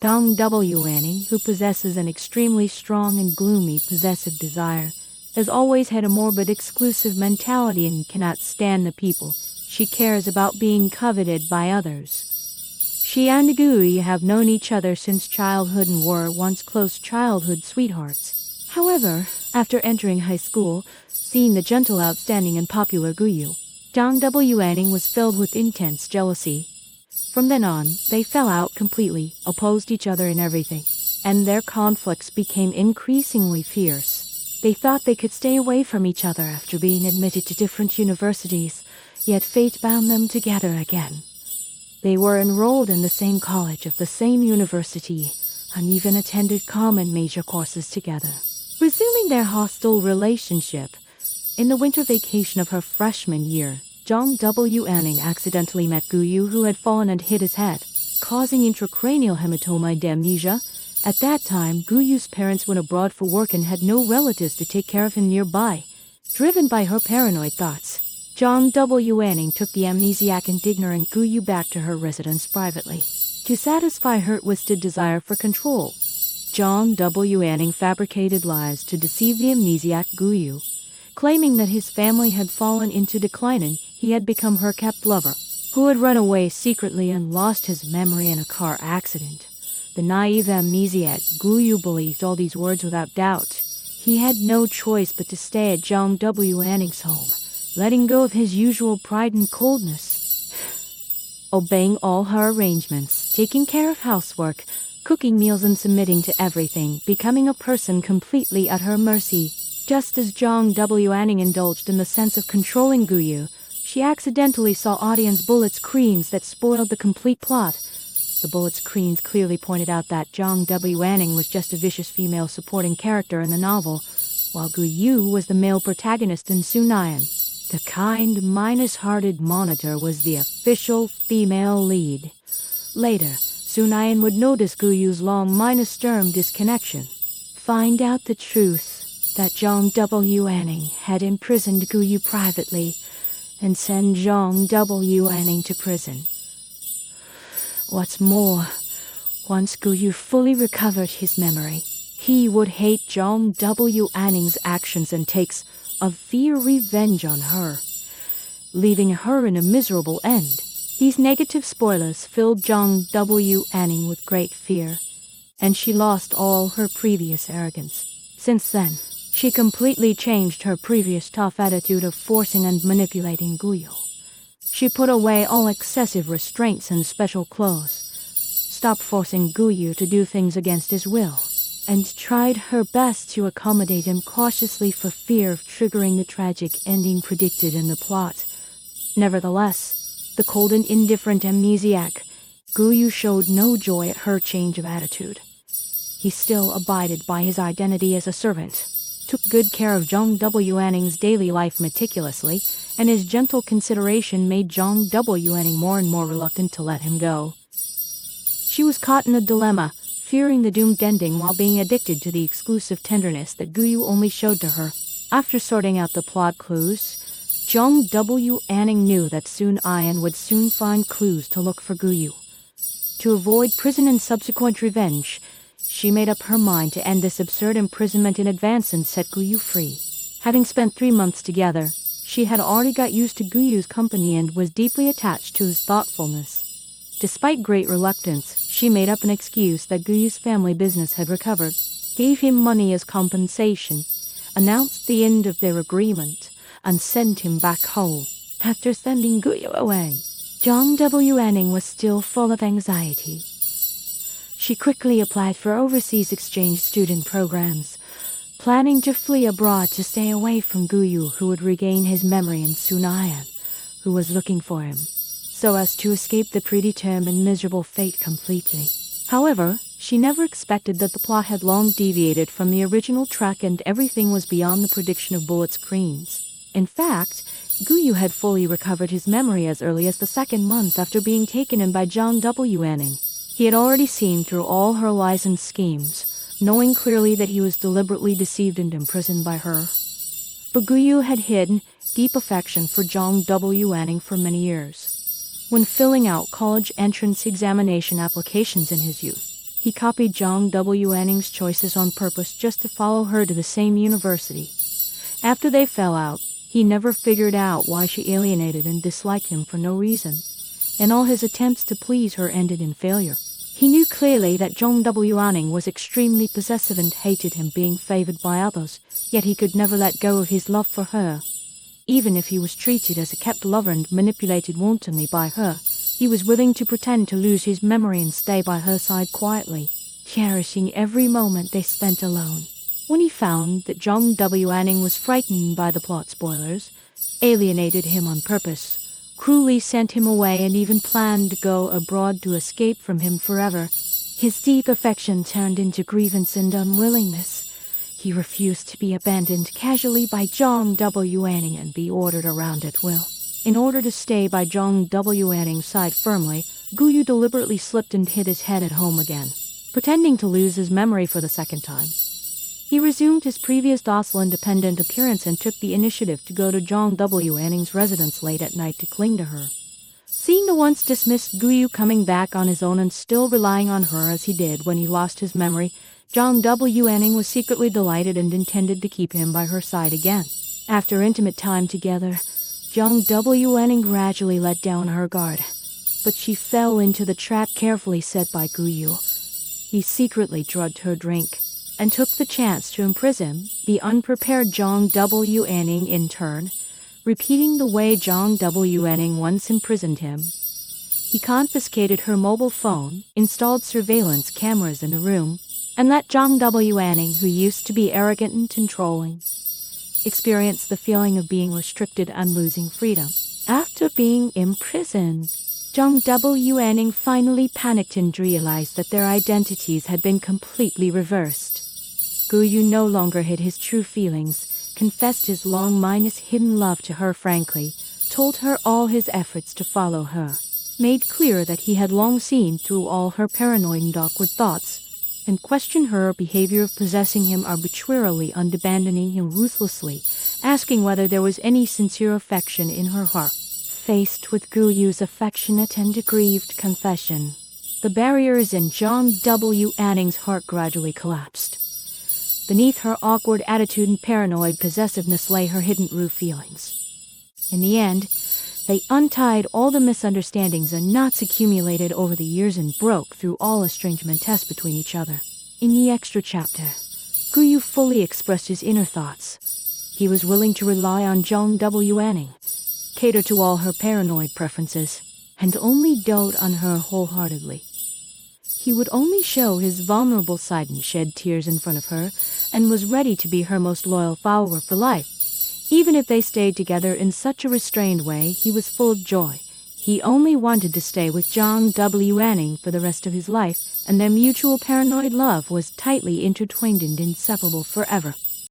Dong W. Anning, who possesses an extremely strong and gloomy possessive desire, has always had a morbid exclusive mentality and cannot stand the people she cares about being coveted by others. She and Gui have known each other since childhood and were once close childhood sweethearts. However, after entering high school, seeing the gentle, outstanding, and popular Guyu, Dong W. Anning was filled with intense jealousy. From then on, they fell out completely, opposed each other in everything, and their conflicts became increasingly fierce. They thought they could stay away from each other after being admitted to different universities, yet fate bound them together again. They were enrolled in the same college of the same university, and even attended common major courses together. Resuming their hostile relationship, in the winter vacation of her freshman year, Dong W. Anning accidentally met Guyu, who had fallen and hit his head, causing intracranial hematoma and amnesia. At that time, Guyu's parents went abroad for work and had no relatives to take care of him nearby. Driven by her paranoid thoughts, Dong W. Anning took the amnesiac and ignorant Guyu back to her residence privately. To satisfy her twisted desire for control, Dong W. Anning fabricated lies to deceive the amnesiac Guyu, claiming that his family had fallen into decline and he had become her kept lover, who had run away secretly and lost his memory in a car accident. The naive amnesiac Guyu believed all these words without doubt. He had no choice but to stay at Dong W. Anning's home, letting go of his usual pride and coldness. Obeying all her arrangements, taking care of housework, cooking meals and submitting to everything, becoming a person completely at her mercy. Just as Dong W. Anning indulged in the sense of controlling Guyu, she accidentally saw audience bullet screens that spoiled the complete plot. The bullet screens clearly pointed out that Dong W. Anning was just a vicious female supporting character in the novel, while Guyu was the male protagonist in Sunayan. The kind, minus-hearted monitor was the official female lead. Later, Sunayan would notice Guyu's long minus-term disconnection, find out the truth that Dong W. Anning had imprisoned Guyu privately, and send Dong W. Anning to prison. What's more, once Guyu fully recovered his memory, he would hate Dong W. Anning's actions and take severe revenge on her, leaving her in a miserable end. These negative spoilers filled Dong W. Anning with great fear, and she lost all her previous arrogance. Since then, she completely changed her previous tough attitude of forcing and manipulating Guyu. She put away all excessive restraints and special clothes, stopped forcing Guyu to do things against his will, and tried her best to accommodate him cautiously for fear of triggering the tragic ending predicted in the plot. Nevertheless, the cold and indifferent amnesiac, Guyu showed no joy at her change of attitude. He still abided by his identity as a servant, took good care of Dong W. Anning's daily life meticulously, and his gentle consideration made Dong W. Anning more and more reluctant to let him go. She was caught in a dilemma, fearing the doomed ending while being addicted to the exclusive tenderness that Guyu only showed to her. After sorting out the plot clues, Dong W. Anning knew that Sun-Ayan would soon find clues to look for Guyu. To avoid prison and subsequent revenge, she made up her mind to end this absurd imprisonment in advance and set Guyu free. Having spent 3 months together, she had already got used to Guyu's company and was deeply attached to his thoughtfulness. Despite great reluctance, she made up an excuse that Guyu's family business had recovered, gave him money as compensation, announced the end of their agreement, and sent him back home. After sending Guyu away, Dong W. Anning was still full of anxiety. She quickly applied for overseas exchange student programs, planning to flee abroad to stay away from Guyu, who would regain his memory, and Sun-Ayan, who was looking for him, so as to escape the predetermined and miserable fate completely. However, she never expected that the plot had long deviated from the original track and everything was beyond the prediction of bullet screens. In fact, Guyu had fully recovered his memory as early as the 2nd month after being taken in by Dong W. Anning. He had already seen through all her lies and schemes, knowing clearly that he was deliberately deceived and imprisoned by her. But Guyu had hidden deep affection for Dong W. Anning for many years. When filling out college entrance examination applications in his youth, He copied Zhang W. Anning's choices on purpose just to follow her to the same university. After they fell out, he never figured out why she alienated and disliked him for no reason, and all his attempts to please her ended in failure. He knew clearly that Zhang W. Anning was extremely possessive and hated him being favored by others, yet he could never let go of his love for her. Even if he was treated as a kept lover and manipulated wantonly by her, he was willing to pretend to lose his memory and stay by her side quietly, cherishing every moment they spent alone. When he found that Zhang W. Anning was frightened by the plot spoilers, alienated him on purpose, cruelly sent him away and even planned to go abroad to escape from him forever, his deep affection turned into grievance and unwillingness. He refused to be abandoned casually by Zhang W. Anning and be ordered around at will. In order to stay by Zhang W. Anning's side firmly, Guyu deliberately slipped and hid his head at home again, pretending to lose his memory for the second time. He resumed his previous docile independent appearance and took the initiative to go to Zhang W. Anning's residence late at night to cling to her. Seeing the once dismissed Guyu coming back on his own and still relying on her as he did when he lost his memory, Zhang W. Anning was secretly delighted and intended to keep him by her side again. After intimate time together, Zhang W. Anning gradually let down her guard, but she fell into the trap carefully set by Guyu. He secretly drugged her drink and took the chance to imprison the unprepared Zhang W. Anning in turn, repeating the way Zhang W. Anning once imprisoned him. He confiscated her mobile phone, installed surveillance cameras in the room, and let Zhang W. Anning, who used to be arrogant and controlling, experience the feeling of being restricted and losing freedom. After being imprisoned, Zhang W. Anning finally panicked and realized that their identities had been completely reversed. Guyu no longer hid his true feelings, confessed his long-hidden love to her frankly, told her all his efforts to follow her, made clear that he had long seen through all her paranoid and awkward thoughts, and questioned her behavior of possessing him arbitrarily and abandoning him ruthlessly, asking whether there was any sincere affection in her heart. Faced with Guyu's affectionate and aggrieved confession, the barriers in Zhang W. Anning's heart gradually collapsed. Beneath her awkward attitude and paranoid possessiveness lay her hidden true feelings. In the end, they untied all the misunderstandings and knots accumulated over the years and broke through all estrangement tests between each other. In the extra chapter, Guyu fully expressed his inner thoughts. He was willing to rely on Zhang W. Anning, cater to all her paranoid preferences, and only dote on her wholeheartedly. He would only show his vulnerable side and shed tears in front of her, and was ready to be her most loyal follower for life. Even if they stayed together in such a restrained way, he was full of joy. He only wanted to stay with Zhang W. Anning for the rest of his life, and their mutual paranoid love was tightly intertwined and inseparable forever.